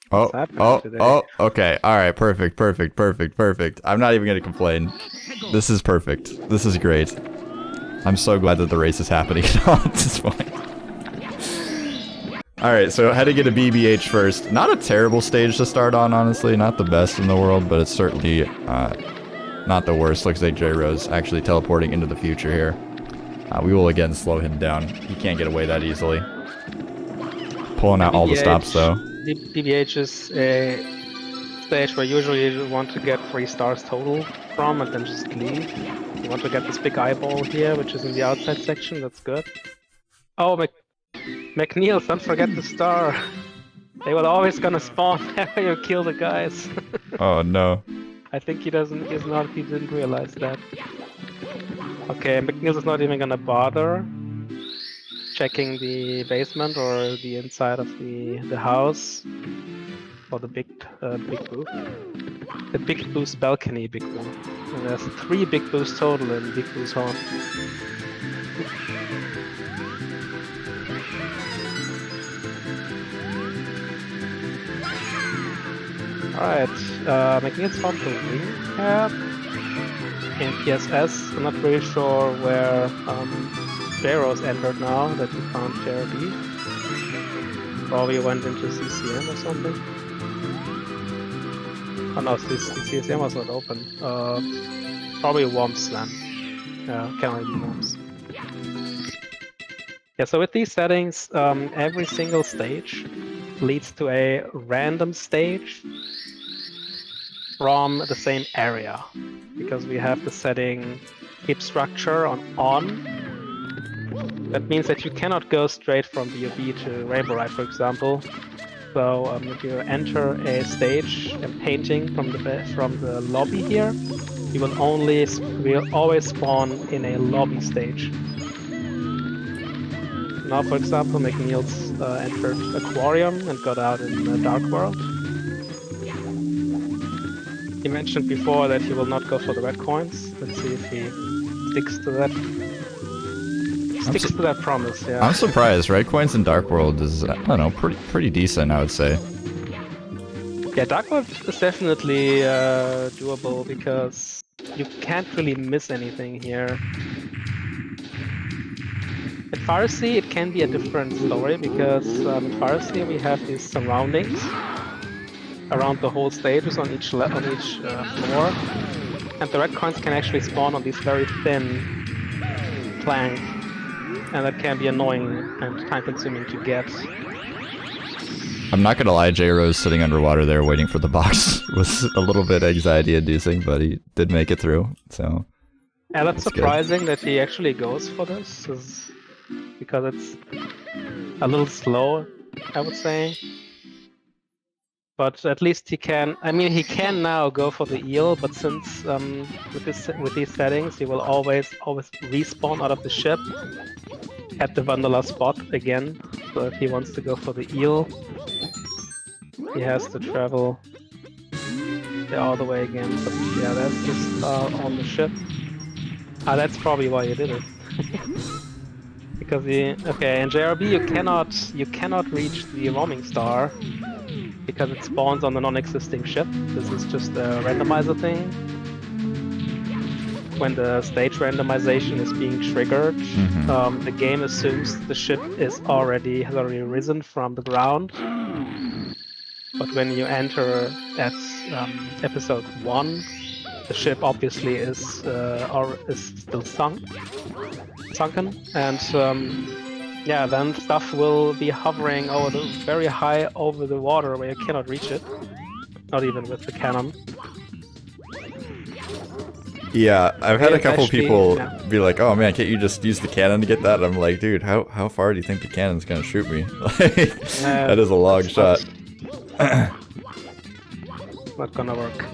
What's Oh, happening oh, today? oh, okay. All right, perfect, perfect, perfect, perfect. I'm not even gonna complain. This is perfect. This is great. I'm so glad that the race is happening at this point. All right, so heading into BBH first. Not a terrible stage to start on, honestly. Not the best in the world, but it's certainly not the worst. Looks like Jrose actually teleporting into the future here. We will again slow him down. He can't get away that easily. Pulling Yeah, out all the stops though. BBH is a stage where usually you want to get 3 stars total from and then just leave. You want to get this big eyeball here, which is in the outside section. That's good. Oh, McNeills, don't forget the star. They were always gonna spawn after you kill the guys. Oh no. I think he didn't realize that. Okay, McNeills is not even gonna bother checking the basement or the inside of the house or the big booth. The big boost balcony, big one. And there's 3 big boosts total in Big Boo's home. Alright, McNeil's found the wing cap in PSS. I'm not really sure where Jrose entered now that he found JRB. Probably went into CCM or something. Oh no, CCM was not open. Probably Worms then. Yeah, can only be Worms. Yeah, so with these settings, every single stage leads to a random stage from the same area, because we have the setting keep structure on. That means that you cannot go straight from BOB to Rainbow Ride, for example. So if you enter a stage and painting from the lobby here, you will always spawn in a lobby stage. Now, for example, McNeills entered Aquarium and got out in the Dark World. He mentioned before that he will not go for the red coins. Let's see if he sticks to that. Sticks to that promise, yeah. I'm surprised. Red coins in Dark World is, I don't know, pretty decent, I would say. Yeah, Dark World is definitely doable because you can't really miss anything here. In Pharisee, it can be a different story because in Pharisee we have these surroundings around the whole stages on each floor, and the red coins can actually spawn on these very thin planks, and that can be annoying and time-consuming to get. I'm not gonna lie, Jrose sitting underwater there waiting for the box was a little bit anxiety-inducing, but he did make it through, so... Yeah, that's surprising that he actually goes for this, because it's a little slow, I would say. But at least he can. I mean, he can now go for the eel, but since with these settings, he will always respawn out of the ship at the Vandala spot again. So if he wants to go for the eel, he has to travel there all the way again. But yeah, that's just on the ship. That's probably why he did it. Because okay, in JRB you cannot reach the roaming star because it spawns on a non-existing ship. This is just a randomizer thing. When the stage randomization is being triggered, the game assumes the ship has already risen from the ground. But when you enter at episode 1, the ship obviously is still sunken, and yeah, then stuff will be hovering very high over the water where you cannot reach it, not even with the cannon. Yeah, I've had a couple people be like, "Oh man, can't you just use the cannon to get that?" And I'm like, "Dude, how far do you think the cannon's gonna shoot me?" That is a long shot. Not gonna work.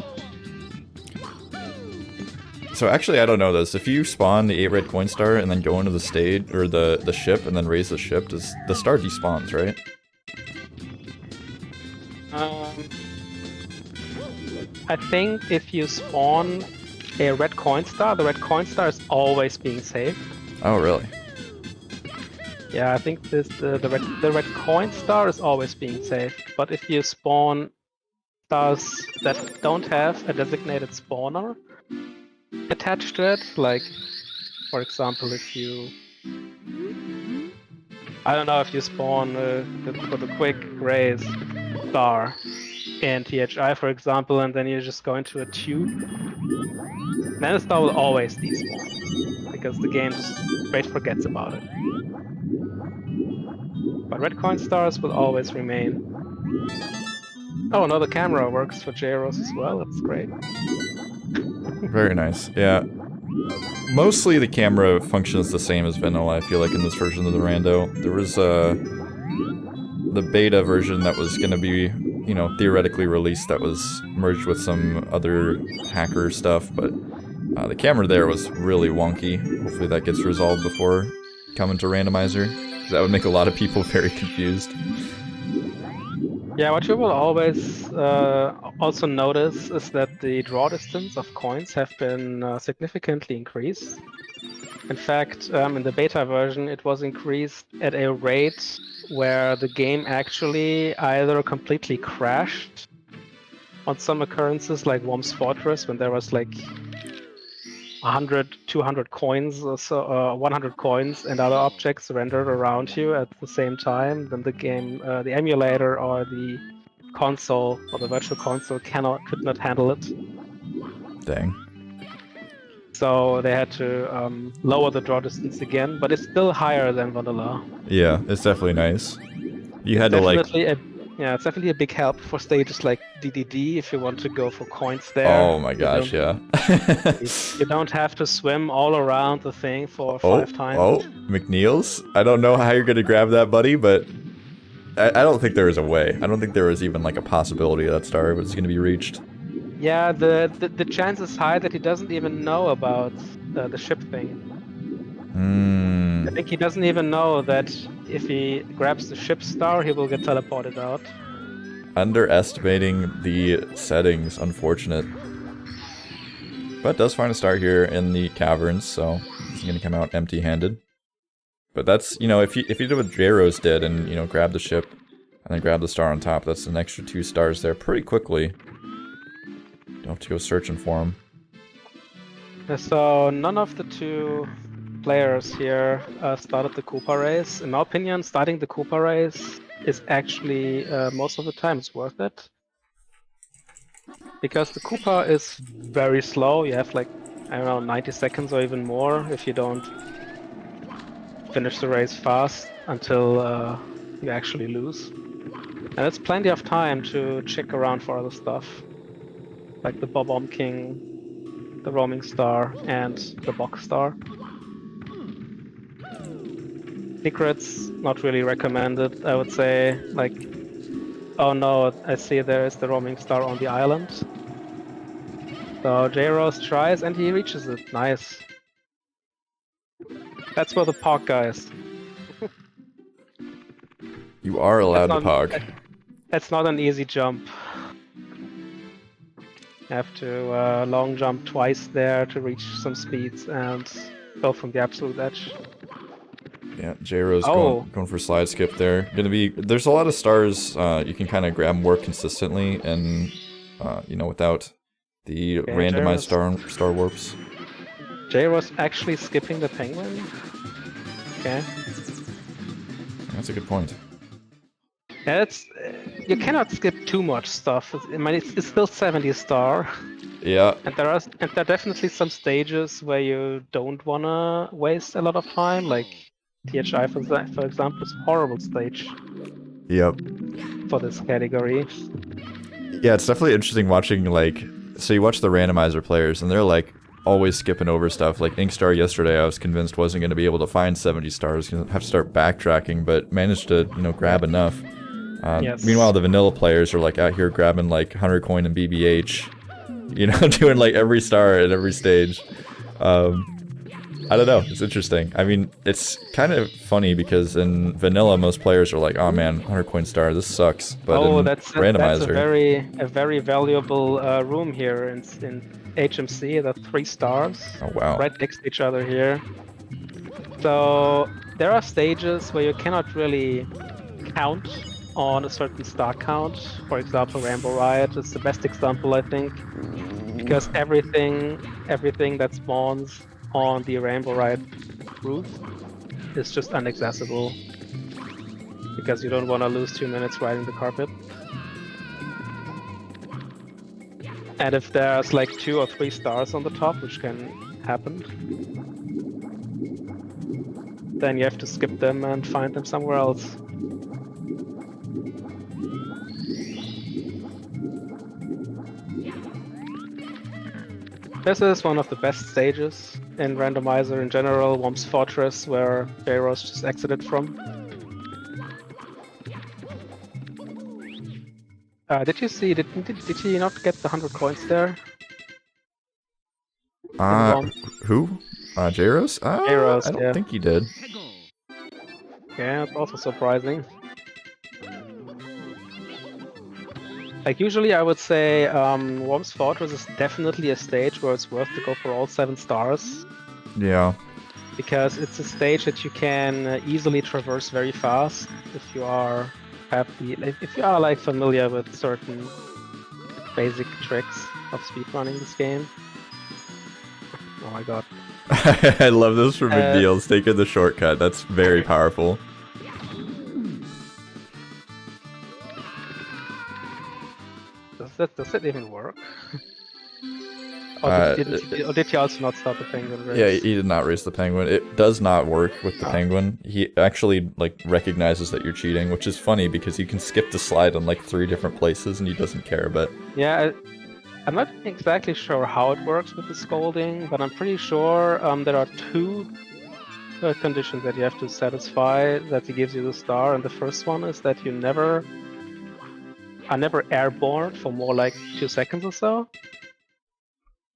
So actually, I don't know this. If you spawn the 8 red coin star and then go into the stage or the ship and then raise the ship, does the star despawns, right? I think if you spawn a red coin star, the red coin star is always being saved. Oh, really? Yeah, I think the red coin star is always being saved, but if you spawn stars that don't have a designated spawner attached to it, like for example, if you, I don't know, if you spawn the quick raise star in THI, for example, and then you just go into a tube, then the star will always despawn because the game just straight forgets about it. But red coin stars will always remain. Oh, no, the camera works for Jrose as well. That's great. Very nice. Yeah. Mostly the camera functions the same as vanilla, I feel like, in this version of the Rando. There was the beta version that was going to be, you know, theoretically released that was merged with some other hacker stuff, but the camera there was really wonky. Hopefully that gets resolved before coming to Randomizer, because that would make a lot of people very confused. Yeah, what you will always also notice is that the draw distance of coins have been significantly increased. In fact, in the beta version, it was increased at a rate where the game actually either completely crashed on some occurrences, like Worm's Fortress, when there was like 100, 200 coins or so, 100 coins and other objects rendered around you at the same time, then the game, the emulator or the console or the virtual console could not handle it. Dang. So they had to lower the draw distance again, but it's still higher than vanilla. Yeah, it's definitely nice. You had to like... Yeah, it's definitely a big help for stages like DDD if you want to go for coins there. Oh my gosh, yeah. You don't have to swim all around the thing for 5 times. Oh, Mcneills? I don't know how you're gonna grab that, buddy, but I don't think there was a way. I don't think there was even like a possibility that star was gonna be reached. Yeah, the chance is high that he doesn't even know about the ship thing. I think he doesn't even know that if he grabs the ship star, he will get teleported out. Underestimating the settings, unfortunate. But does find a star here in the caverns, so he's gonna come out empty-handed. But that's, you know, if you did what Jrose did and, you know, grab the ship and then grab the star on top, that's an extra 2 stars there pretty quickly. Don't have to go searching for him. So none of the 2 players here started the Koopa race. In my opinion, starting the Koopa race is actually most of the time it's worth it. Because the Koopa is very slow. You have like, I don't know, 90 seconds or even more if you don't finish the race fast until you actually lose. And it's plenty of time to check around for other stuff. Like the Bob-omb King, the Roaming Star, and the Box Star. Secrets, not really recommended, I would say. Like, oh no, I see there is the Roaming Star on the island. So Jrose tries and he reaches it. Nice. That's where the park guy is. You are allowed to park. That's not an easy jump. You have to long jump twice there to reach some speeds and go from the absolute edge. Yeah, Jrose going for slide skip there. There's a lot of stars you can kind of grab more consistently and, you know, without the randomized star warps. Jrose actually skipping the penguin? Okay. That's a good point. Yeah, you cannot skip too much stuff. I mean, it's still 70 star. Yeah. And there are definitely some stages where you don't wanna waste a lot of time, like THI for example is a horrible stage. Yep. For this category. Yeah, it's definitely interesting watching, like, so you watch the randomizer players and they're like always skipping over stuff. Like Inkstar yesterday, I was convinced wasn't going to be able to find 70 stars, gonna have to start backtracking, but managed to, you know, grab enough. Yes. Meanwhile, the vanilla players are like out here grabbing like 100 coin and BBH, you know, doing like every star at every stage. I don't know, it's interesting. I mean, it's kind of funny because in vanilla, most players are like, oh man, 100 coin star, this sucks. But in randomizer, that's a very valuable room here in HMC. There are 3 stars. Oh wow. Right next to each other here. So there are stages where you cannot really count on a certain star count. For example, Rainbow Riot is the best example, I think, because everything that spawns on the Rainbow Riot roof is just inaccessible because you don't want to lose 2 minutes riding the carpet. And if there's like 2 or 3 stars on the top, which can happen, then you have to skip them and find them somewhere else. This is one of the best stages in Randomizer in general, Worm's Fortress, where Jrose just exited from. Did you see, did he not get the 100 coins there? Who? Jrose? Jrose, I don't yeah. think he did. Yeah, it's also surprising. Like, usually I would say Worm's Fortress is definitely a stage where it's worth to go for all 7 stars. Yeah. Because it's a stage that you can easily traverse very fast if you are like familiar with certain basic tricks of speedrunning this game. Oh my god. I love this from Mcneills, taking the shortcut. That's very powerful. Does it even work? Or did he also not start the penguin race? Yeah, he did not race the penguin. It does not work with the penguin. He actually like recognizes that you're cheating, which is funny because you can skip the slide in like 3 different places and he doesn't care. But yeah, I'm not exactly sure how it works with the scolding, but I'm pretty sure there are 2 conditions that you have to satisfy that he gives you the star, and the first one is that you are never airborne for more like 2 seconds or so.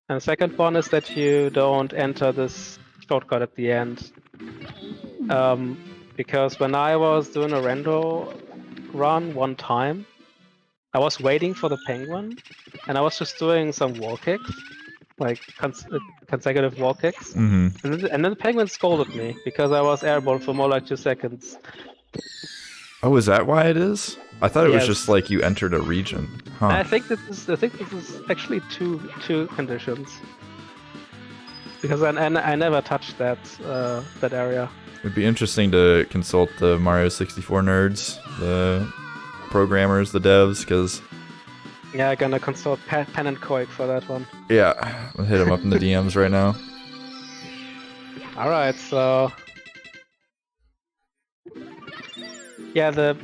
And the second one is that you don't enter this shortcut at the end. Because when I was doing a rando run one time, I was waiting for the penguin, and I was just doing some wall kicks, like consecutive wall kicks. And then the penguin scolded me because I was airborne for more like 2 seconds. oh, is that why it is? I thought it was Yes. just like you entered a region. Huh. I think this is actually two conditions. Because I never touched that area. It'd be interesting to consult the Mario 64 nerds, the programmers, the devs, because... Yeah, I'm gonna consult Pen and Koik for that one. Yeah, I'll hit him up in the DMs right now. Alright, so... Yeah, the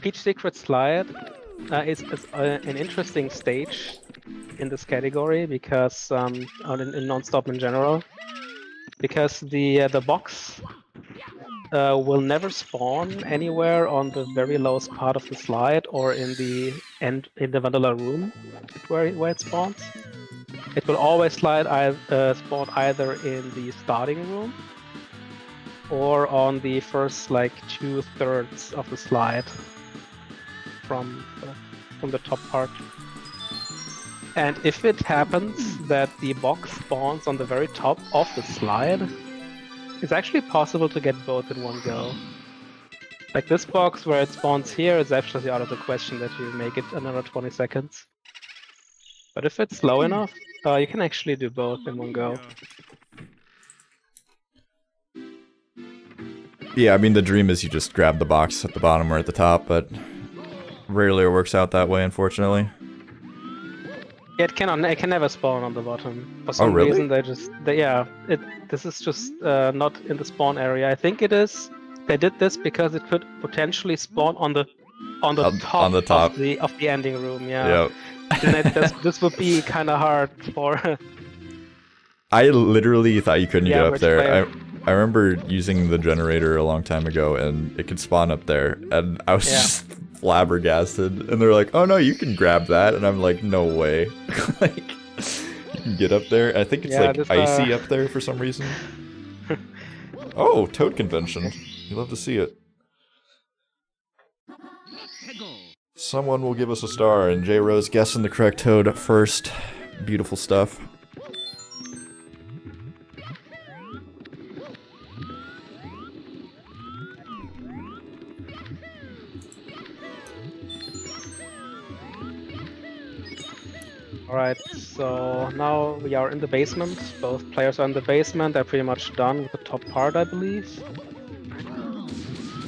Peach Secret Slide is an interesting stage in this category because, in non-stop in general, because the box will never spawn anywhere on the very lowest part of the slide or in the vanilla room where it spawns. It will always spawn either in the starting room or on the first like 2/3 of the slide from the top part. And if it happens that the box spawns on the very top of the slide, it's actually possible to get both in one go. Like this box where it spawns here is actually out of the question that you make it another 20 seconds. But if it's slow enough, you can actually do both in one go. Yeah, I mean, the dream is you just grab the box at the bottom or at the top, but rarely it works out that way, unfortunately. Yeah, it can never spawn on the bottom. For some really? reason, this is just not in the spawn area. I think it is. They did this because it could potentially spawn on the top of the ending room. Yeah. Yep. This would be kind of hard for. I literally thought you couldn't get up there. Player. I remember using the generator a long time ago, and it could spawn up there, and I was just flabbergasted. And they're like, "Oh no, you can grab that," and I'm like, "No way!" Like, you can get up there. I think it's like icy up there for some reason. Oh, Toad Convention! You love to see it. Someone will give us a star, and Jrose guessing the correct Toad first. Beautiful stuff. Alright, so now we are in the basement. Both players are in the basement. They're pretty much done with the top part, I believe.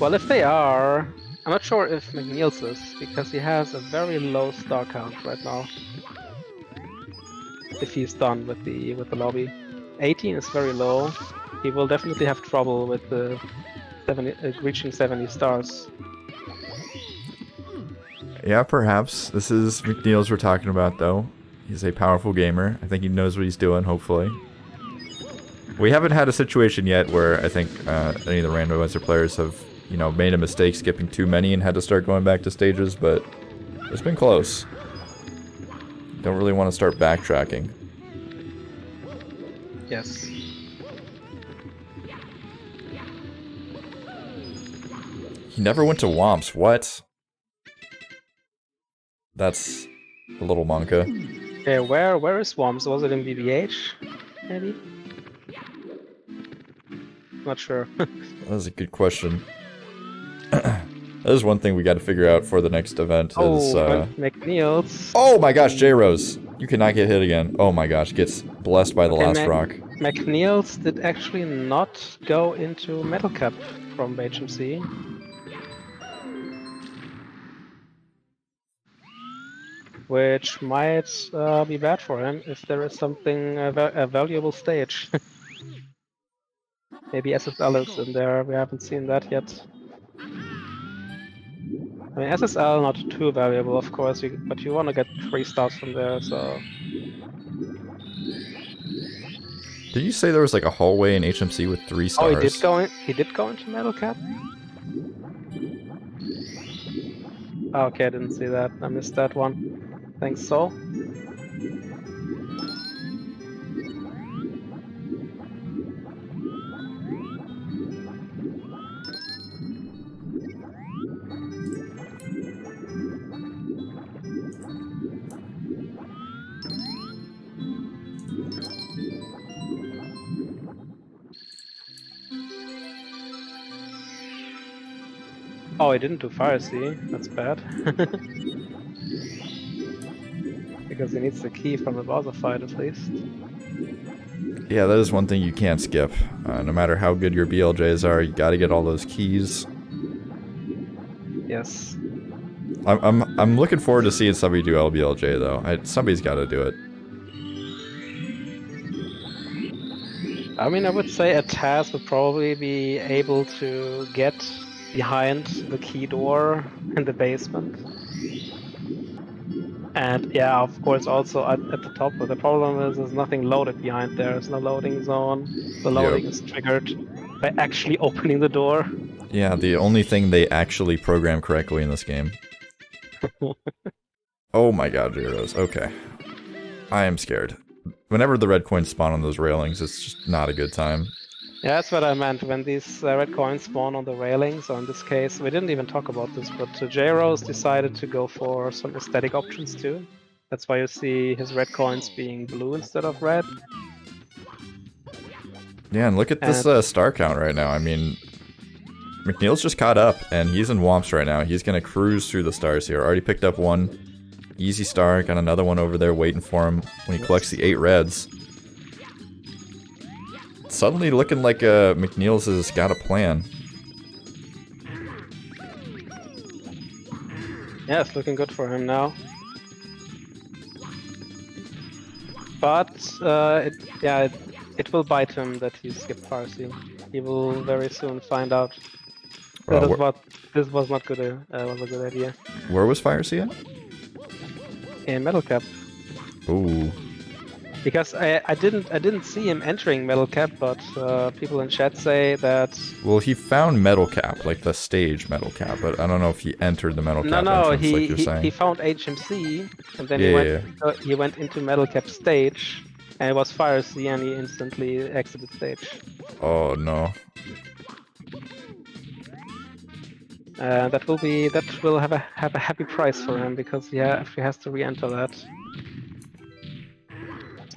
Well, if they are, I'm not sure if Mcneills is, because he has a very low star count right now. If he's done with the lobby. 18 is very low. He will definitely have trouble with the 70, reaching 70 stars. Yeah, perhaps. This is Mcneills we're talking about, though. He's a powerful gamer. I think he knows what he's doing, hopefully. We haven't had a situation yet where I think any of the randomizer players have, you know, made a mistake skipping too many and had to start going back to stages, but it's been close. Don't really want to start backtracking. Yes. He never went to Womps. What? That's a little monka. Okay, where is Worms? Was it in BBH? Maybe? Not sure. That was a good question. That is one thing we got to figure out for the next event. Is, Mcneills. Oh my gosh, Jrose! You cannot get hit again. Oh my gosh, gets blessed by the last rock. Mcneills did actually not go into Metal Cap from HMC. Which might be bad for him if there is something, a valuable stage. Maybe SSL is in there, we haven't seen that yet. I mean, SSL not too valuable, of course, but you want to get 3 stars from there, so... Did you say there was like a hallway in HMC with 3 stars? Oh, he did go into Metal Cap? Oh, okay, I didn't see that. I missed that one. Thanks, Sol. Oh, he didn't do Fire Sea. That's bad. Because he needs the key from the Bowser fight, at least. Yeah, that is one thing you can't skip. No matter how good your BLJs are, you gotta get all those keys. Yes. I'm looking forward to seeing somebody do LBLJ though. Somebody's got to do it. I mean, I would say a Taz would probably be able to get behind the key door in the basement. And yeah, of course, also at the top. But the problem is there's nothing loaded behind there. There's no loading zone. The loading is triggered by actually opening the door. Yeah, the only thing they actually program correctly in this game. Oh my god, Jrose. Okay. I am scared. Whenever the red coins spawn on those railings, it's just not a good time. Yeah, that's what I meant. When these red coins spawn on the railings, or in this case, we didn't even talk about this, but Jrose decided to go for some aesthetic options too. That's why you see his red coins being blue instead of red. Yeah, and look at this star count right now. I mean, Mcneills just caught up, and he's in Womps right now. He's gonna cruise through the stars here. Already picked up one easy star, got another one over there waiting for him when he collects the 8 reds. Suddenly looking like Mcneills has got a plan. Yeah, it's looking good for him now. But it will bite him that he skipped Farsi. He will very soon find out that this was not good. Was a good idea. Where was Fire Sea at? In Metal Cap. Ooh. Because I didn't see him entering Metal Cap, but people in chat say that. Well, he found Metal Cap, like the stage Metal Cap, but I don't know if he entered the Metal Cap entrance, like you're saying. He found HMC, and then he went into Metal Cap stage, and it was Fire Sea, and he instantly exited stage. Oh no. That will have a happy price for him, because he has to re-enter that.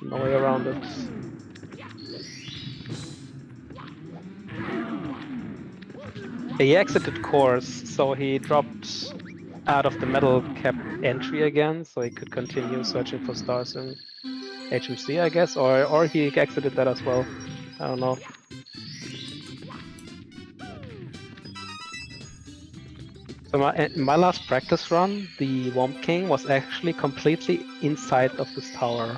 No way around it. He exited course, so he dropped out of the metal cap entry again, so he could continue searching for stars in HMC, I guess, or he exited that as well. I don't know. So my last practice run, the Womp King was actually completely inside of this tower.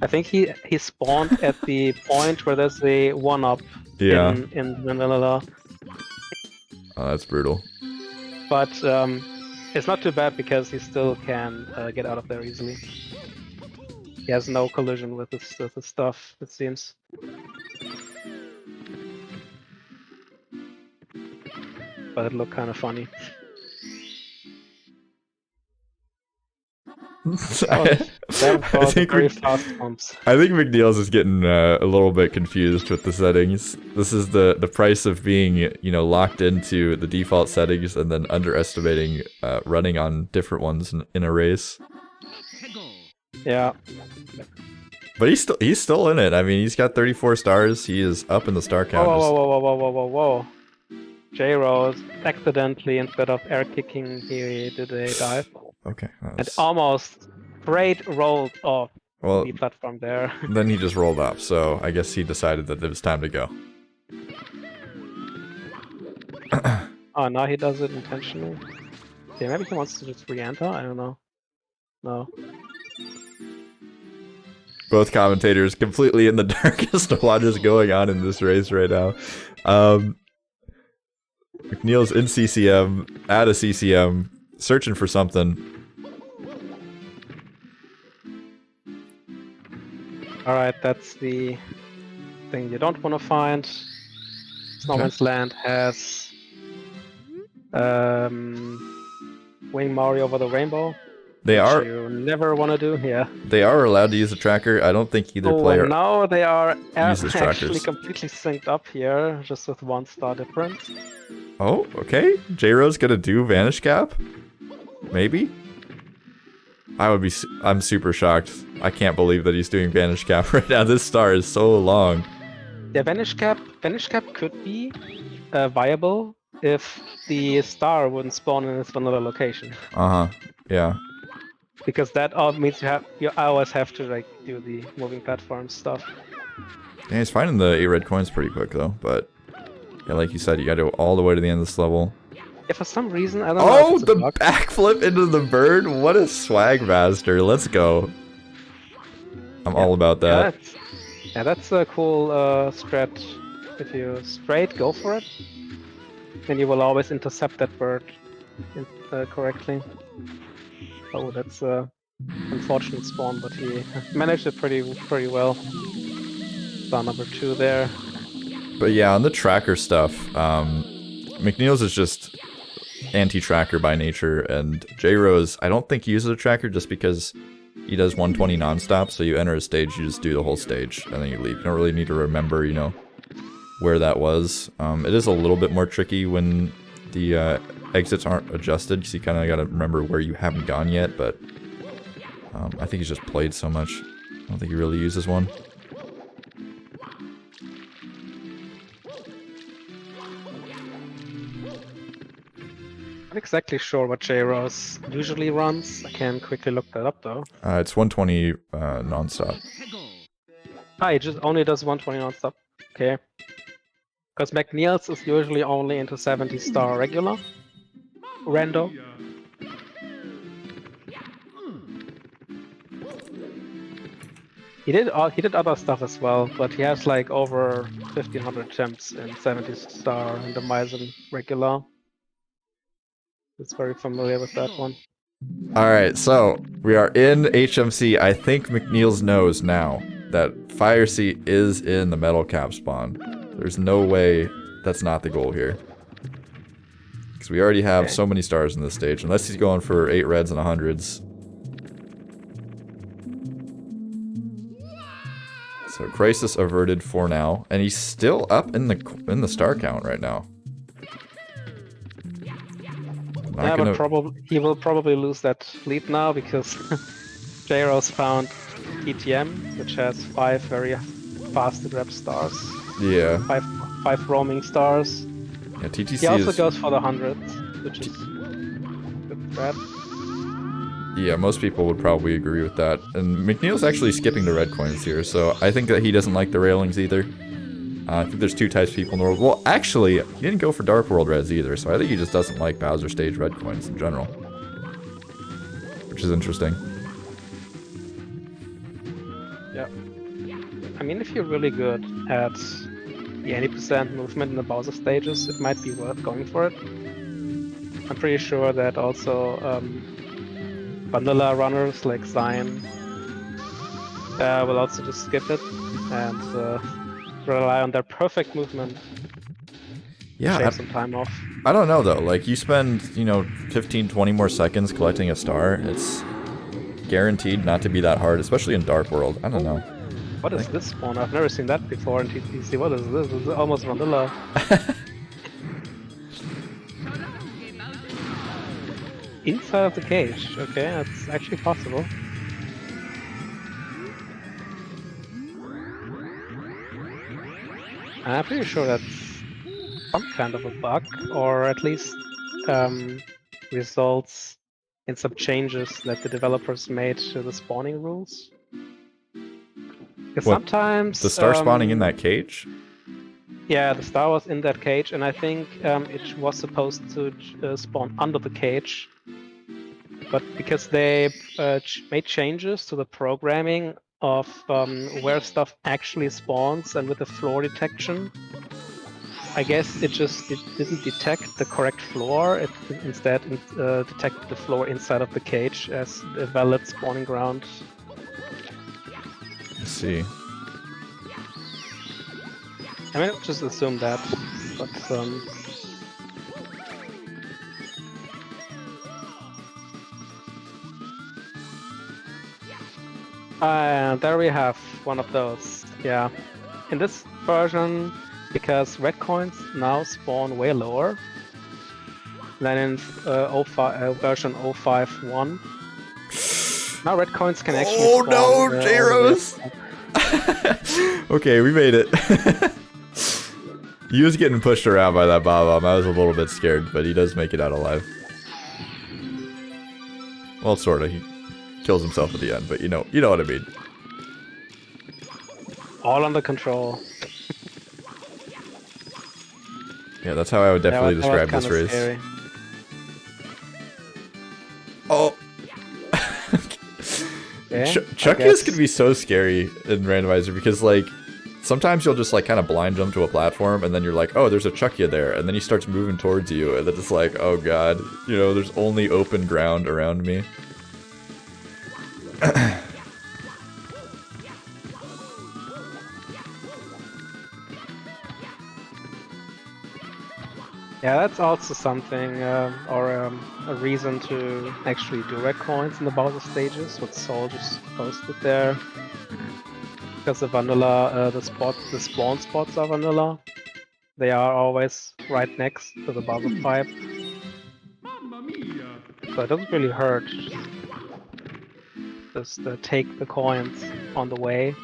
I think he spawned at the point where there's a 1-up in vanilla. Oh, that's brutal. But it's not too bad because he still can get out of there easily. He has no collision with this stuff, it seems. But it looked kind of funny. I think Mcneills is getting a little bit confused with the settings. This is the price of being, you know, locked into the default settings and then underestimating running on different ones in a race. Yeah. But he's still in it. I mean, he's got 34 stars. He is up in the star count. Whoa. Jrose accidentally, instead of air kicking, he did a dive. Okay. And almost straight rolled off the platform there. Then he just rolled off, so I guess he decided that it was time to go. Oh, now he does it intentionally. Okay, maybe he wants to just re-enter? I don't know. No. Both commentators completely in the dark as to what is going on in this race right now. Mcneills in CCM, at a CCM, searching for something. Alright, that's the thing you don't want to find. Snowman's Land has Wing Mario over the rainbow. Which you never want to do, yeah. They are allowed to use a tracker. I don't think either player. No, they are actually completely synced up here, just with 1 star difference. Oh, okay. Jrose gonna do Vanish Cap? Maybe? I'm super shocked. I can't believe that he's doing Vanish Cap right now. This star is so long. Yeah, Vanish Cap could be viable if the star wouldn't spawn in its vanilla location. Yeah. Because that all means you always have to like do the moving platform stuff. Yeah, he's finding the 8 red coins pretty quick though, but yeah, like you said, you gotta go all the way to the end of this level. Yeah, for some reason, I don't know. Oh, the backflip into the bird! What a swag master! Let's go. I'm all about that. Yeah, that's a cool strat. If you straight go for it, then you will always intercept that bird correctly. Oh, that's a unfortunate spawn, but he managed it pretty well. Star number 2 there. But yeah, on the tracker stuff, Mcneills is just anti-tracker by nature, and Jrose, I don't think he uses a tracker just because he does 120 non-stop, so you enter a stage, you just do the whole stage, and then you leave. You don't really need to remember, you know, where that was. It is a little bit more tricky when the exits aren't adjusted, so you kind of got to remember where you haven't gone yet, but I think he's just played so much. I don't think he really uses one. Not exactly sure what Jrose usually runs. I can quickly look that up though. It's 120 non-stop. He just only does 120 non-stop. Okay. Because Mcneills is usually only into 70 star regular. Rando. He did other stuff as well, but he has like over 1500 attempts in 70 star Randomizer regular. It's very familiar with that one. Alright, so we are in HMC. I think Mcneills knows now that Fire Seat is in the metal cap spawn. There's no way that's not the goal here. Because we already have so many stars in this stage, unless he's going for 8 reds and 100s. So crisis averted for now, and he's still up in the star count right now. Yeah, but he will probably lose that lead now because Jrose found ETM, which has 5 very fast to grab stars. Yeah. 5 roaming stars. Yeah, TTC he also goes for the 100s, which is good red. Yeah, most people would probably agree with that. And McNeil's actually skipping the red coins here, so I think that he doesn't like the railings either. I think there's two types of people in the world. Well, actually, he didn't go for Dark World reds either, so I think he just doesn't like Bowser stage red coins in general. Which is interesting. Yeah. I mean, if you're really good at the 80% movement in the Bowser stages, it might be worth going for it. I'm pretty sure that also vanilla runners like Zion will also just skip it and rely on their perfect movement to shave some time off. I don't know though, like you spend, you know, 15-20 more seconds collecting a star, it's guaranteed not to be that hard, especially in Dark World. I don't know. What is this spawn? I've never seen that before in TTC. What is this? This is almost vanilla. Inside of the cage. Okay, that's actually possible. I'm pretty sure that's some kind of a bug, or at least results in some changes that the developers made to the spawning rules. Because sometimes the star spawning in that cage? Yeah, the star was in that cage, and I think it was supposed to spawn under the cage. But because they made changes to the programming of where stuff actually spawns and with the floor detection, I guess it didn't detect the correct floor. It instead detected the floor inside of the cage as a valid spawning ground. Let's see. I mean, just assume that, but there we have one of those. Yeah, in this version, because red coins now spawn way lower than in version 051. Now red coins can actually spawn. Oh no, Jrose! Okay, we made it. He was getting pushed around by that Bob-omb. I was a little bit scared, but he does make it out alive. Well, sorta. He kills himself at the end, but you know what I mean. All under control. Yeah, that's how I would definitely describe this race. Scary. Oh! Okay, Chuckies can be so scary in Randomizer because, like, sometimes you'll just, like, kind of blind jump to a platform and then you're like, oh, there's a Chuckia there, and then he starts moving towards you, and then it's like, oh god, you know, there's only open ground around me. Yeah, that's also something, or a reason to actually do red coins in the Bowser stages, what Soul just posted there. Because the vanilla, the spawn spots are vanilla. They are always right next to the Bowser pipe. So it doesn't really hurt. Just take the coins on the way.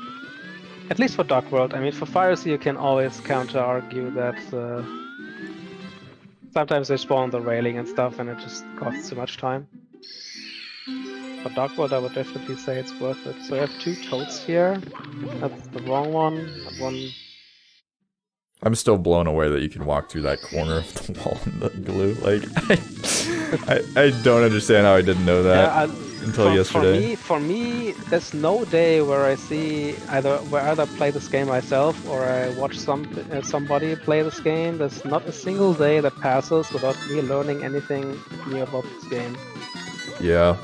At least for Dark World. I mean, for Fire Sea you can always counter-argue that sometimes they spawn on the railing and stuff and it just costs too much time. For Dark World I would definitely say it's worth it. So I have two toads here. That's the wrong one. That one... I'm still blown away that you can walk through that corner of the wall in the glue. Like, I don't understand how I didn't know that until yesterday. For me, there's no day where I see either play this game myself or I watch somebody play this game. There's not a single day that passes without me learning anything new about this game. Yeah,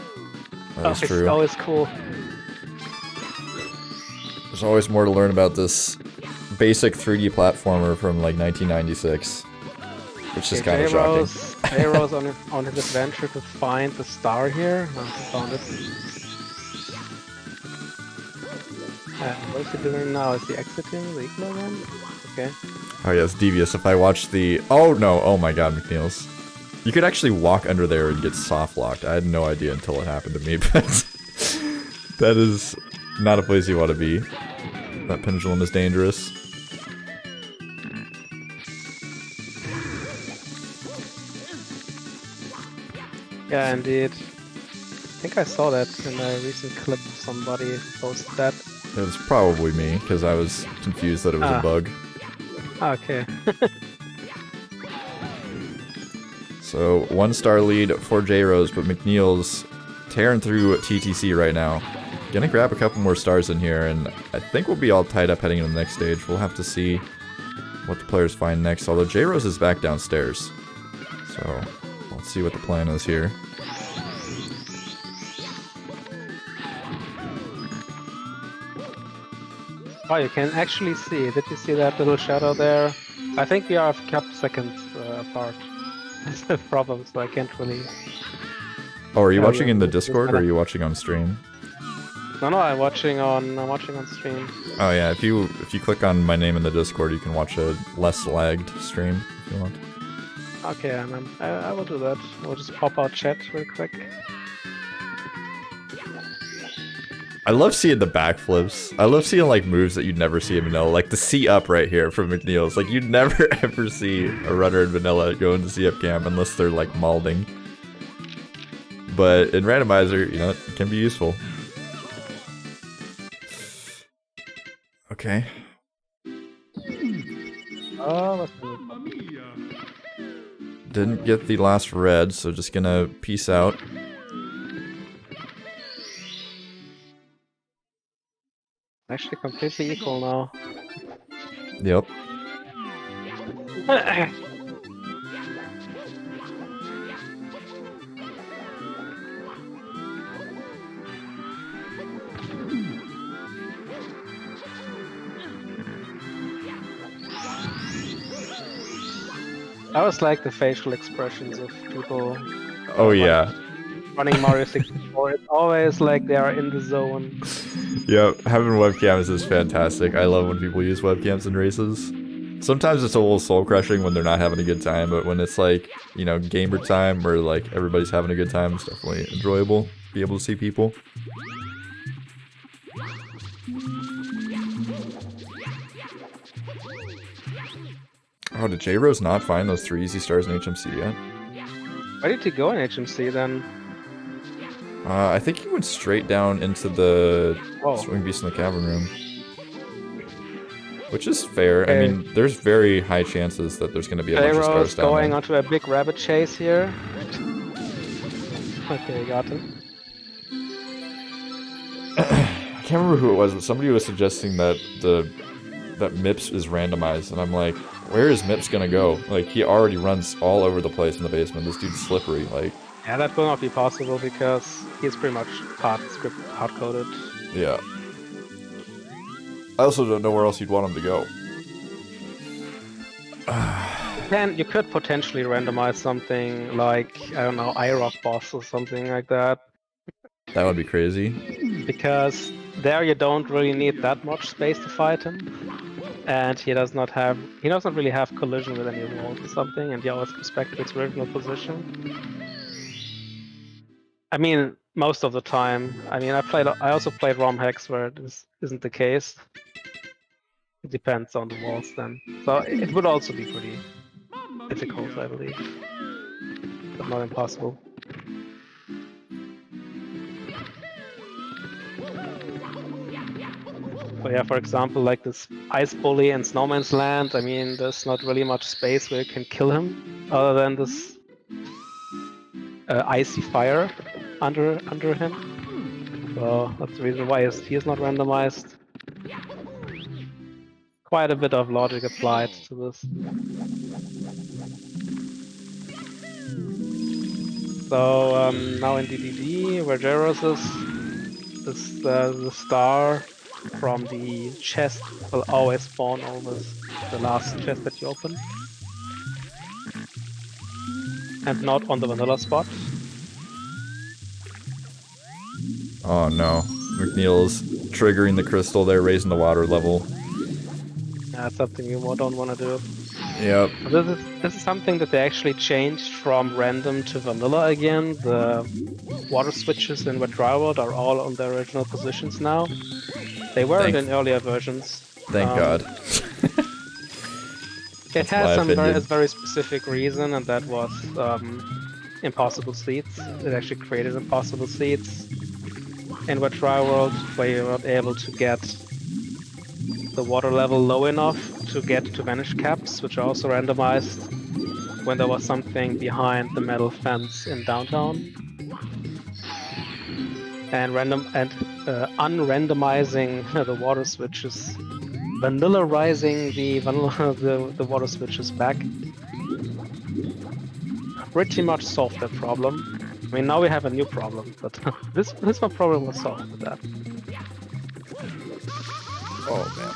that's true. It's always cool. There's always more to learn about this basic 3D platformer from like 1996, which is kind of shocking. Jrose on his adventure to find the star here. Oh, he found it. What is he doing now? Is he exiting the Iglo one? Okay. Oh yeah, it's devious. If I watch the... Oh no, oh my god, Mcneills. You could actually walk under there and get soft locked. I had no idea until it happened to me, but that is not a place you want to be. That pendulum is dangerous. Yeah, indeed. I think I saw that in a recent clip. Somebody posted that. It was probably me, because I was confused that it was a bug. Okay. So, 1-star lead for Jrose, but Mcneills tearing through TTC right now. Gonna grab a couple more stars in here, and I think we'll be all tied up heading into the next stage. We'll have to see what the players find next, although Jrose is back downstairs. So, let's see what the plan is here. Oh, you can actually see. Did you see that little shadow there? I think we are a couple seconds apart. That's the problem, so I can't really... Oh, are you watching in the Discord, or are you watching on stream? No, I'm watching on stream. Oh yeah, if you click on my name in the Discord, you can watch a less lagged stream if you want. Okay, I will do that. We'll just pop out chat real quick. I love seeing the backflips. I love seeing like moves that you'd never see in vanilla, like the C up right here from Mcneills. Like you'd never ever see a runner in vanilla go into C up camp unless they're like malding. But in randomizer, you know, it can be useful. Okay. Oh, Didn't get the last red, so just gonna peace out. actually completely equal now. Yep. I always like the facial expressions of people. Oh yeah. Running Mario 64. It's always like they are in the zone. Yep, having webcams is fantastic. I love when people use webcams in races. Sometimes it's a little soul crushing when they're not having a good time, but when it's like, you know, gamer time or like everybody's having a good time, it's definitely enjoyable to be able to see people. Oh, did Jrose not find those 3 easy stars in HMC yet? Why did he go in HMC then? I think he went straight down into the Whoa. Swing Beast in the Cavern Room. Which is fair. Okay. I mean, there's very high chances that there's going to be a bunch of stars down going there. onto a big rabbit chase here. Okay, got him. I can't remember who it was, but somebody was suggesting that that Mips is randomized, and I'm like, where is Mips gonna go? Like, he already runs all over the place in the basement. This dude's slippery, like... Yeah, that will not be possible because he's pretty much hard-coded. Yeah. I also don't know where else you'd want him to go. You could potentially randomize something like, I don't know, iRock Boss or something like that. That would be crazy. Because there you don't really need that much space to fight him. And he doesn't really have collision with any walls or something, and he always comes back to its original position. I mean, most of the time. I mean, I also played ROM hacks where this isn't the case. It depends on the walls then. So it would also be pretty difficult, I believe. But not impossible. But yeah, for example, like this Ice Bully in Snowman's Land, I mean, there's not really much space where you can kill him, other than this icy fire under him. So that's the reason why he is not randomized. Quite a bit of logic applied to this. So now in DDD, where Jrose is the star from the chest will always spawn almost the last chest that you open. And not on the vanilla spot. Oh no. Mcneills triggering the crystal there, raising the water level. That's something you don't want to do. Yep. This is something that they actually changed from random to vanilla again. The water switches in Wet Dry World are all on their original positions now. They weren't in earlier versions. Thank God. It has a very specific reason, and that was impossible seats. It actually created impossible seats in Wet Dry World where you're not able to get the water level low enough to get to vanish caps, which are also randomized when there was something behind the metal fence in downtown. And unrandomizing the water switches, vanillarizing the water switches back, pretty much solved that problem. I mean, now we have a new problem, but this one problem was solved with that. Oh man,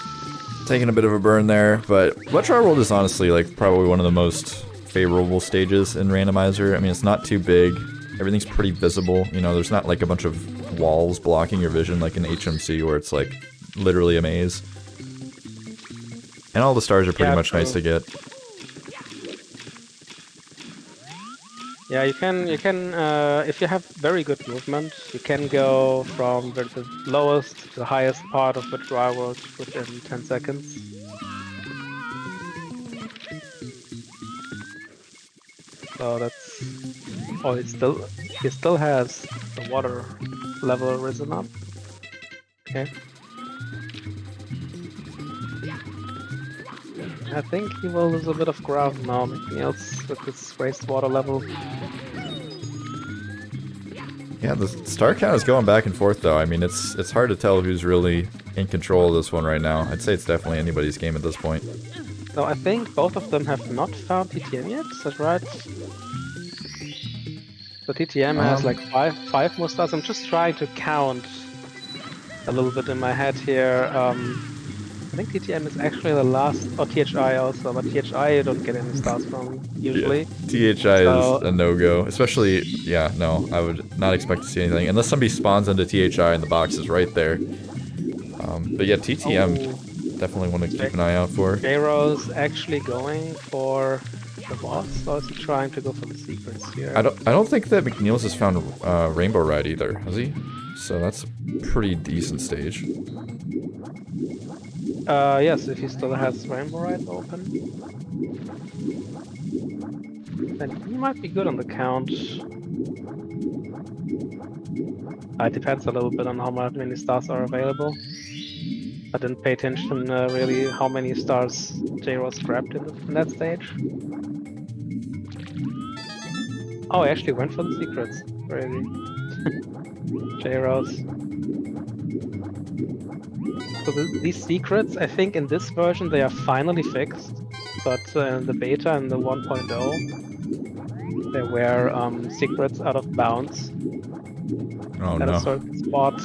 taking a bit of a burn there, but Wet Dry World is honestly like probably one of the most favorable stages in Randomizer. I mean, it's not too big. Everything's pretty visible. You know, there's not like a bunch of walls blocking your vision like in HMC where it's like literally a maze. And all the stars are pretty much nice to get. Yeah, you can if you have very good movement, you can go from the lowest to the highest part of the dry world within 10 seconds. So that's... Oh, he still has the water level risen up. Okay. I think he will lose a bit of ground now, Mcneills, with this raised water level. Yeah, the star count is going back and forth though. I mean, it's hard to tell who's really in control of this one right now. I'd say it's definitely anybody's game at this point. So I think both of them have not found TTM yet, is that right? So TTM has like five more stars. I'm just trying to count a little bit in my head here. I think TTM is actually the last, or THI also, but THI you don't get any stars from usually. Yeah, THI is a no-go, especially, yeah, no, I would not expect to see anything, unless somebody spawns into THI and the box is right there. But yeah, TTM, definitely want to keep an eye out for. Jrose actually going for the boss, or is he trying to go for the secrets here? I don't think that Mcneills has found Rainbow Ride either, has he? So that's a pretty decent stage. Yes, if he still has Rainbow Ride open. Then he might be good on the count. It depends a little bit on how many stars are available. I didn't pay attention really how many stars Jrose grabbed in that stage. Oh, he actually went for the secrets. Crazy. Jrose. So these secrets, I think in this version they are finally fixed, but in the beta and the 1.0 there were secrets out of bounds at a certain spot.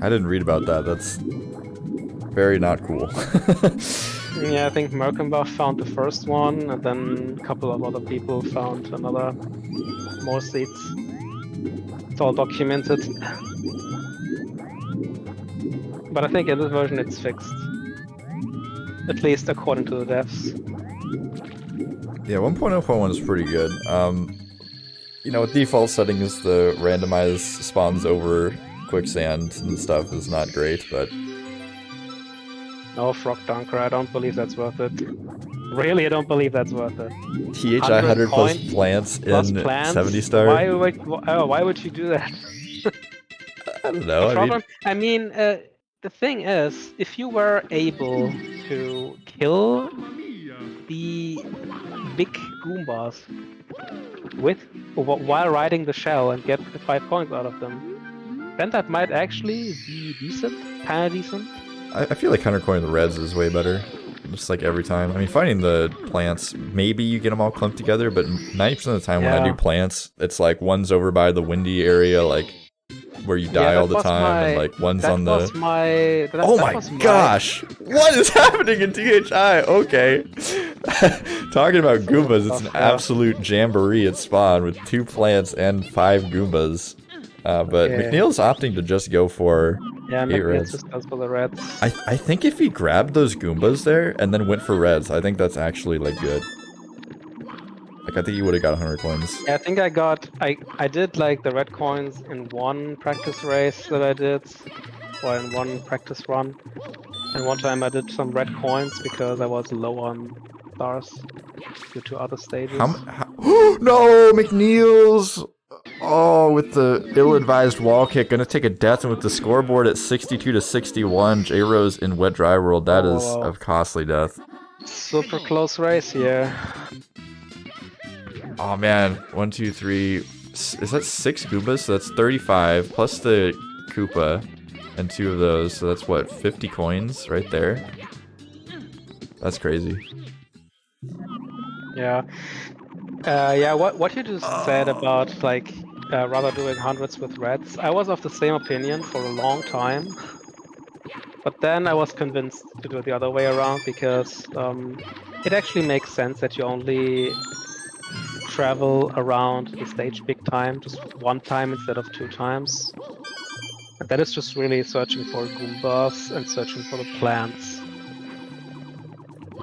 I didn't read about that. That's very not cool. Yeah, I think Merkenbach found the first one, and then a couple of other people found more seats. It's all documented. But I think in this version it's fixed. At least according to the devs. Yeah, 1.0.1 is pretty good. You know, with default settings, the randomized spawns over quicksand and stuff is not great, but... No, Frog Dunker, I don't believe that's worth it. Really, I don't believe that's worth it. THI 100 plus plants in 70 star? Why would you do that? I don't know. I mean, the thing is, if you were able to kill the big Goombas while riding the shell and get the 5 points out of them, then that might actually be decent, kinda decent. I feel like 100 coin the reds is way better. Just like every time. I mean, finding the plants, maybe you get them all clumped together, but 90% of the time when I do plants, it's like one's over by the windy area, like where you die all the time, and like one's on the... Oh my gosh! What is happening in THI? Okay. Talking about Goombas, it's an absolute jamboree at spawn with 2 plants and 5 Goombas. But Mcneills opting to just go for 8 reds. Just goes for the reds. I think if he grabbed those Goombas there and then went for reds, I think that's actually like good. Like I think he would have got 100 coins. Yeah, I think I did like the red coins in one practice race that I did, or in one practice run. And one time I did some red coins because I was low on stars due to other stages. No, McNeills. Oh, with the ill-advised wall kick, gonna take a death, and with the scoreboard at 62 to 61, Jrose in Wet Dry World. That is a costly death. Super close race here. Oh man, 1, 2, 3. Is that 6 Goombas? So that's 35 plus the Koopa and 2 of those. So that's what, 50 coins right there. That's crazy. Yeah. Yeah, what you just said about like rather doing hundreds with reds, I was of the same opinion for a long time, but then I was convinced to do it the other way around because it actually makes sense that you only travel around the stage big time, just 1 time instead of 2 times. And that is just really searching for Goombas and searching for the plants.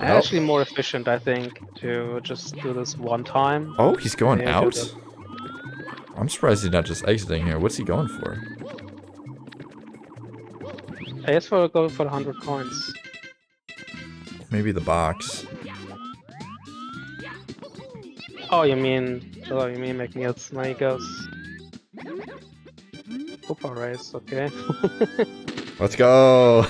And actually more efficient, I think, to just do this 1 time. Oh, he's going out? I'm surprised he's not just exiting here. What's he going for? I guess for going for 100 coins. Maybe the box. Oh, you mean Mcneills? There he goes. Koopa race, okay. Let's go!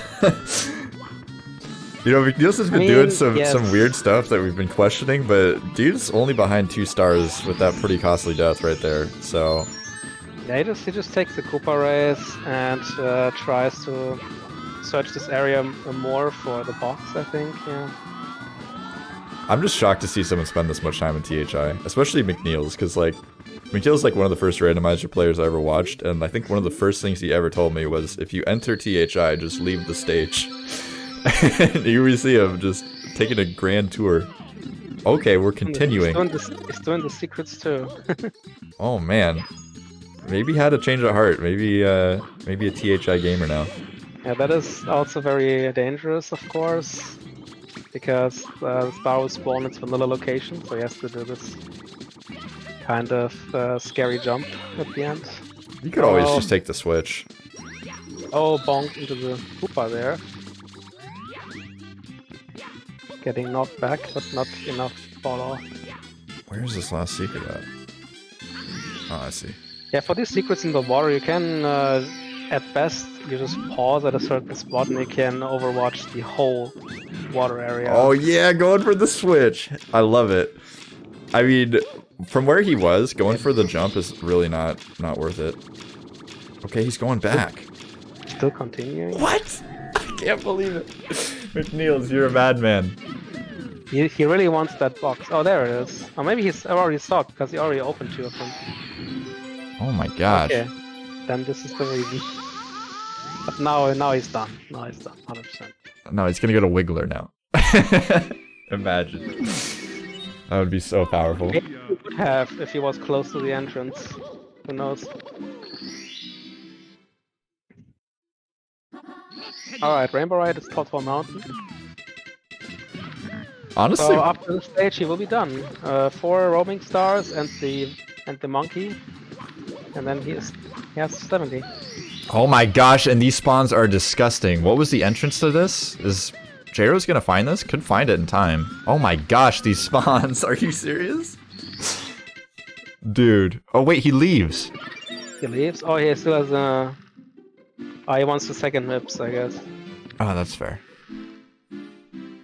You know, Mcneills has been doing some weird stuff that we've been questioning, but dude's only behind 2 stars with that pretty costly death right there, so... Yeah, he just takes the Koopa race and tries to search this area more for the box, I think, yeah. I'm just shocked to see someone spend this much time in THI, especially Mcneills, because, like, McNeills is like one of the first randomizer players I ever watched, and I think one of the first things he ever told me was, if you enter THI, just leave the stage. And here we see him just taking a grand tour. Okay, we're continuing. He's doing the secrets too. Oh man, maybe had a change of heart. Maybe maybe a THI gamer now. Yeah, that is also very dangerous, of course, because the star was spawned in its vanilla location, so he has to do this kind of scary jump at the end. You could always just take the switch. Oh, bonk into the Koopa there. Getting knocked back, but not enough to fall off. Where's this last secret at? Oh, I see. Yeah, for these secrets in the water, you can, at best, you just pause at a certain spot and you can overwatch the whole water area. Oh yeah, going for the switch. I love it. I mean, from where he was, going for the jump is really not worth it. Okay, he's going back. Still continuing? What? I can't believe it. McNeills, you're a madman. He really wants that box. Oh, there it is. Or maybe he's already saw it because he already opened 2 of them. Oh my gosh. Okay, then this is the reason. But now he's done. Now he's done, 100%. No, he's gonna go to Wiggler now. Imagine. That would be so powerful. Maybe he would have if he was close to the entrance. Who knows? Alright, Rainbow Ride is top 4 mountain. Honestly, so after the stage he will be done. 4 roaming stars and the monkey, and then he has 70. Oh my gosh! And these spawns are disgusting. What was the entrance to this? Is Jrose gonna find this? Could find it in time. Oh my gosh! These spawns. Are you serious? Dude. Oh wait, he leaves. He leaves. Oh, he still has a. Oh, he wants the second MIPS, I guess. Oh, that's fair.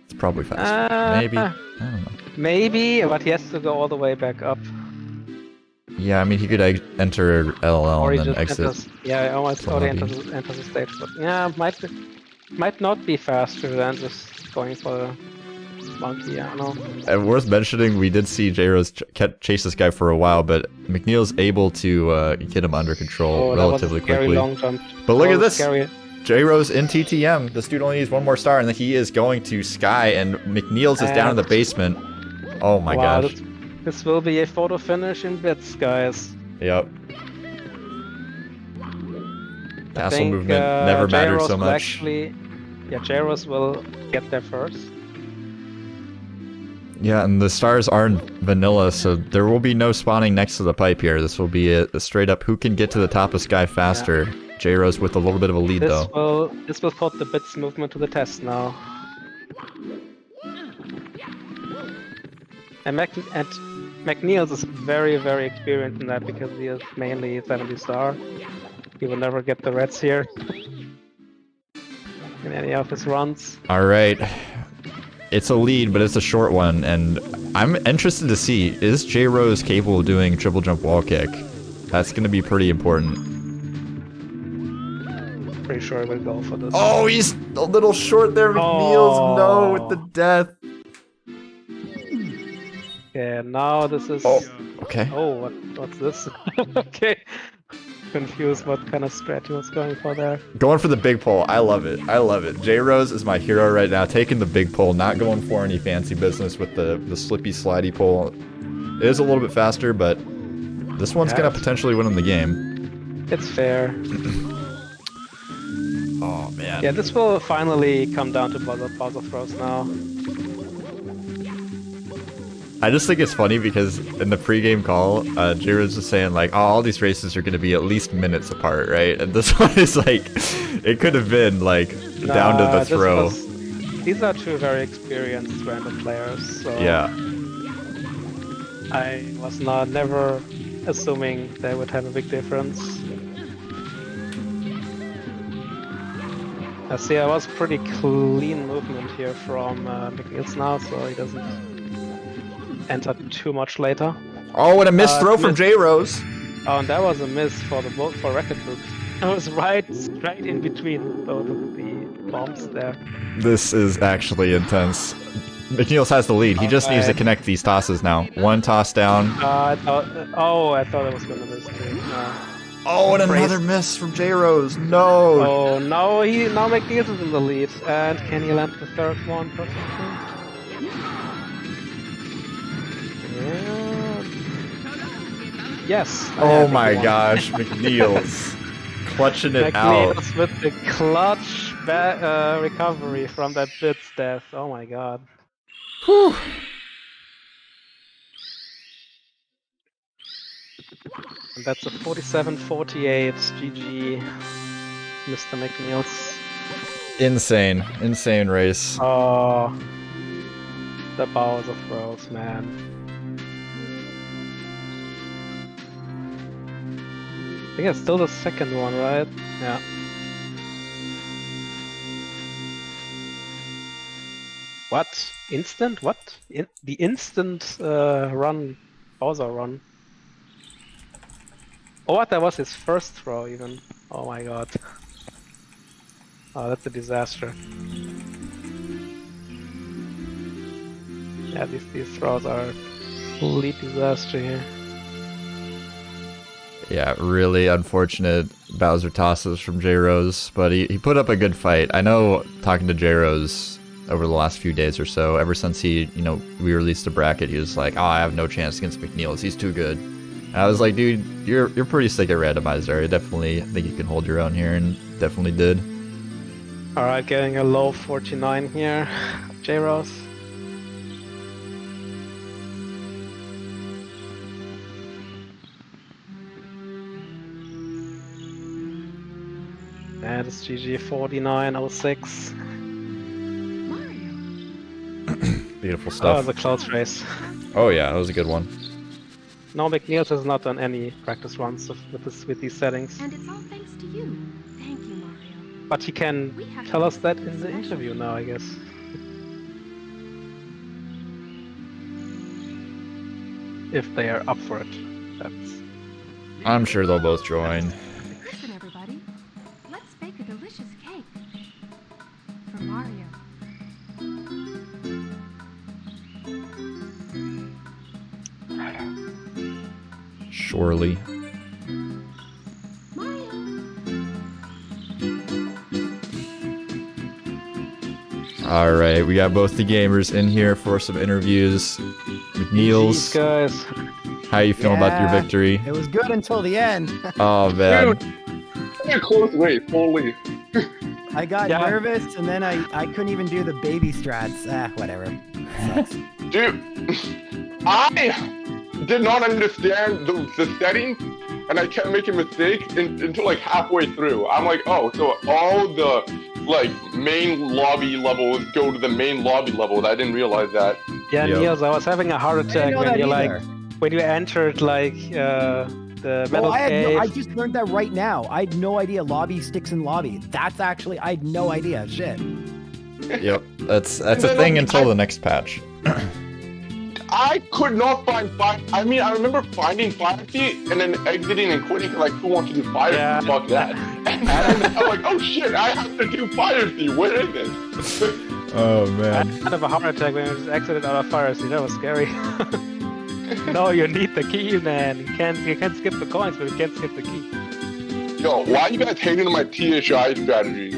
It's probably faster. Maybe. I don't know. Maybe, but he has to go all the way back up. Yeah, I mean, he could enter LLL or and then just exit. Yeah, almost already enters the stage, but yeah, might not be faster than just going for the monkey, I don't know. And worth mentioning, we did see Jrose chase this guy for a while, but McNeil's able to get him under control relatively quickly. Long jump. But look at this! Jrose in TTM. This dude only needs 1 more star, and then he is going to Sky, and McNeills is down in the basement. Oh my gosh. This will be a photo finish in bits, guys. Yep. Castle movement never mattered so much. Jrose will get there first. Yeah, and the stars aren't vanilla, so there will be no spawning next to the pipe here. This will be a straight up who can get to the top of Sky faster. Yeah. Jrose with a little bit of a lead, though. This will put the bits movement to the test now. And McNeills is very, very experienced in that because he is mainly 70 star. He will never get the reds here in any of his runs. All right. It's a lead, but it's a short one, and I'm interested to see, is Jrose capable of doing triple jump wall kick? That's going to be pretty important. Pretty sure he will go for this. Oh, he's a little short there, McNeills. No, with the death. Yeah, now this is... Oh, okay. Oh, what's this? Okay. Confused what kind of strat he was going for there. Going for the big pole. I love it. I love it. Jrose is my hero right now. Taking the big pole, not going for any fancy business with the slippy, slidey pole. It is a little bit faster, but this one's going to potentially win him the game. It's fair. Oh, man. Yeah, this will finally come down to buzzer throws now. I just think it's funny because in the pregame call, Jrose was saying like, oh, all these races are going to be at least minutes apart, right? And this one is like, it could have been like down to the throw. These are two very experienced random players, so yeah. I was never assuming they would have a big difference. I see, I was pretty clean movement here from Mcneills now, so he doesn't enter too much later. Oh, and a missed throw from Jrose. Oh, and that was a miss for record books. It was right straight in between both of the bombs there. This is actually intense. McNeills has the lead. He just needs to connect these tosses now. One toss down. I thought it was gonna miss too. No. Oh, and another miss from Jrose. No. Oh no, now McNeills is in the lead, and can he land the third one perfectly? Yeah. Yes. Oh my gosh, McNeills clutching it out. McNeills with the clutch recovery from that Bit's death. Oh my god. Whew. And that's a 47-48 GG, Mr. McNeills. Insane race. Oh, the powers of throws, man. I think it's still the second one, right? Yeah. What? Instant? What? The instant run, Bowser run. Oh, what? That was his first throw, even. Oh my god. Oh, that's a disaster. Yeah, these throws are a complete disaster here. Yeah, really unfortunate Bowser tosses from Jrose, but he put up a good fight. I know, talking to Jrose over the last few days or so, ever since we released the bracket, he was like, oh, I have no chance against McNeills, he's too good. And I was like, dude, you're pretty sick at Randomizer. I definitely think you can hold your own here, and definitely did. Alright, getting a low 49 here, Jrose. And it's GG 49.06. Beautiful Oh, stuff. that was a close race. Oh yeah, that was a good one. No, McNeills has not done any practice runs with these settings. And it's all thanks to you. Thank you, Mario. But he can tell us that in the interview now, I guess. If they are up for it. That's... I'm sure they'll both join. Listen, everybody. Let's bake a delicious cake. For Mario. Surely. Alright, we got both the gamers in here for some interviews. McNeills, guys. how you feeling about your victory? It was good until the end. Oh man. Dude, a close race, holy. I got nervous and then I couldn't even do the baby strats. Whatever. Sucks. Dude, I did not understand the setting, and I kept making mistakes until like halfway through. I'm like, oh, so all the like main lobby levels go to the main lobby level. I didn't realize that. Yeah, Yep. Niels, I was having a heart attack when you're like, when you entered like the Oh, metal cave. I just learned that right now. I had no idea lobby sticks in lobby. That's actually, I had no idea. Shit. Yep, that's a thing until the next patch. I could not find fire. I mean, I remember finding fire feet and then exiting and quitting like, who wants to do fire feet? Fuck that. And then I'm like, oh shit, I have to do fire feet. Where is it? Oh I man. had kind of a heart attack when I just exited out of fire. See, that was scary. No, you need the key, man. You can't skip the coins, but you can't skip the key. Yo, why are you guys hating on my THI strategy?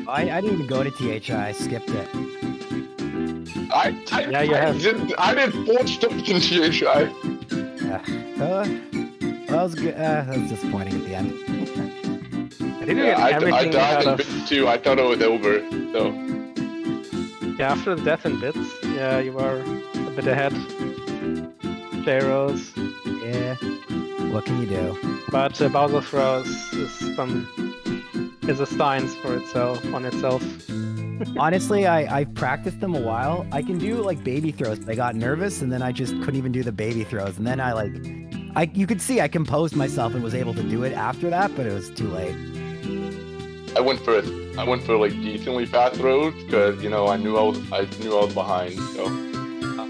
I didn't even go to THI. I skipped it. Yeah, you have. I did 4 steps in THI. That was good. That was disappointing at the end. I didn't Yeah, get I everything died out in of. bit 2. I thought it was over. So Yeah, after the death in bits, yeah, you were a bit ahead. Jrose. Yeah. What can you do? But Bowser Throws is a science for itself, on itself. Honestly, I've practiced them a while. I can do like baby throws, but I got nervous and then I just couldn't even do the baby throws. And then you could see I composed myself and was able to do it after that, but it was too late. I went for like decently fast throws because I knew I was behind. So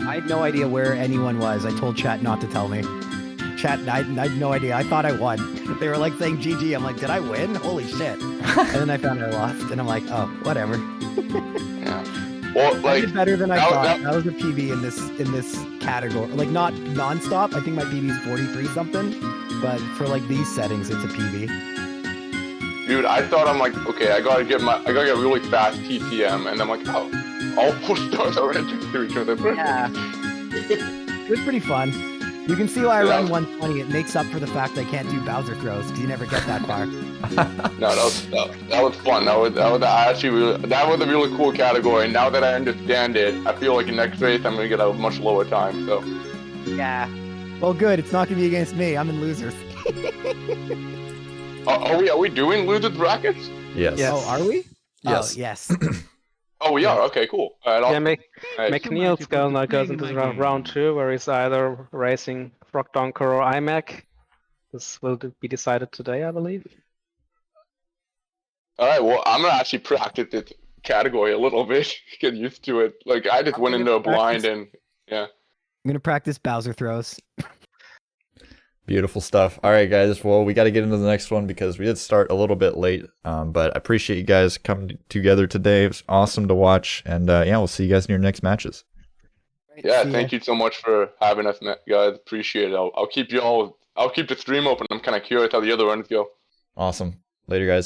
I had no idea where anyone was. I told chat not to tell me. Chat, I had no idea. I thought I won. They were like saying GG. I'm like, did I win? Holy shit. And then I found I lost. And I'm like, oh, whatever. yeah. Well, I like did better than I thought. that- That was a PB in this category. Like not non-stop. I think my PB is 43 something. But for like these settings, it's a PB. dude, I thought I'm like, okay, I gotta get really fast TTM, and I'm like, oh, all 4 stars are right next to each other. Yeah. It was pretty fun. You can see why I run 120. It makes up for the fact I can't do Bowser throws because you never get that far. No, that was fun. That was a really cool category. Now that I understand it, I feel like in next race I'm gonna get a much lower time. So Yeah. Well, good. It's not gonna be against me. I'm in losers. are we doing losers brackets? Yes. Yes. Oh, are we? Yes. Oh, yes. Oh, we are. Okay, cool. All right, Yeah, Alright. Mcneills99 goes into round 2, where he's either racing Rock Donker or iMac. This will be decided today, I believe. All right. Well, I'm gonna actually practice this category a little bit, get used to it. Like I just went into a blind and yeah. I'm gonna practice Bowser throws. Beautiful stuff. All right, guys. Well, we got to get into the next one because we did start a little bit late. But I appreciate you guys coming together today. It was awesome to watch. And yeah, we'll see you guys in your next matches. Yeah, thank you so much for having us, guys. Appreciate it. I'll keep the stream open. I'm kind of curious how the other runs go. Awesome. Later, guys.